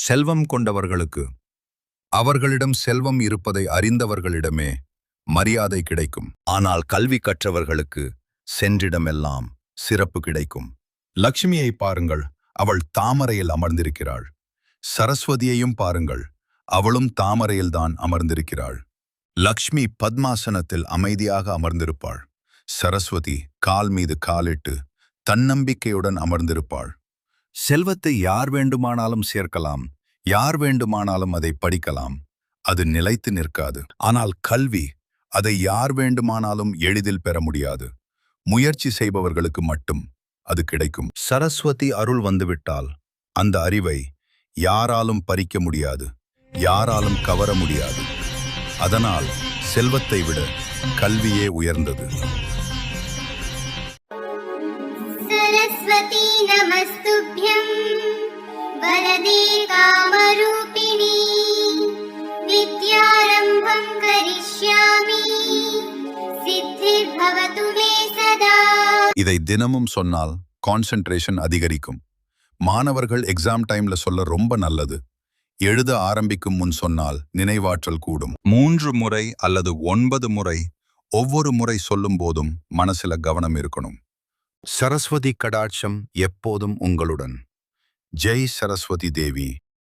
செல்வம் கொண்டவர்களுக்கு, அவர்களிடம் செல்வம் இருப்பதை அறிந்தவர்களிடமே மரியாதை கிடைக்கும். ஆனால் கல்வி கற்றவர்களுக்கு சென்றிடமெல்லாம் சிறப்பு கிடைக்கும். லக்ஷ்மியை பாருங்கள், அவள் தாமரையில் அமர்ந்திருக்கிறாள். சரஸ்வதியையும் பாருங்கள், அவளும் தாமரையில்தான் அமர்ந்திருக்கிறாள். லக்ஷ்மி பத்மாசனத்தில் அமைதியாக அமர்ந்திருப்பாள். சரஸ்வதி கால் மீது காலிட்டு தன்னம்பிக்கையுடன் அமர்ந்திருப்பாள். செல்வத்தை யார் வேண்டுமானாலும் சேர்க்கலாம், யார் வேண்டுமானாலும் அதை படிக்கலாம். அது நிலைத்து நிற்காது. ஆனால் கல்வி, அதை யார் வேண்டுமானாலும் எளிதில் பெற முடியாது. முயற்சி செய்பவர்களுக்கு மட்டும் அது கிடைக்கும். சரஸ்வதி அருள் வந்துவிட்டால் அந்த அறிவை யாராலும் பறிக்க முடியாது, யாராலும் கவர முடியாது. அதனால் செல்வத்தை விட கல்வியே உயர்ந்தது. सरस्वती नमस्तुभ्यं वरदे कामरूपिणी विद्यारम्भं करिष्यामि सिद्धिर्भवतु मे सदा. இதை தினமும் சொன்னால் கான்சென்ட்ரேஷன் அதிகரிக்கும். மாணவர்கள் எக்ஸாம் டைம்ல சொல்ல ரொம்ப நல்லது. எழுத ஆரம்பிக்கும் முன் சொன்னால் நினைவாற்றல் கூடும். 3 முறை அல்லது 9 முறை ஒவ்வொரு முறை சொல்லும் போதும் மனசுல கவனம் இருக்கணும். சரஸ்வதி கடாட்சம் எப்போதும் உங்களுடன். ஜெய் சரஸ்வதி தேவி.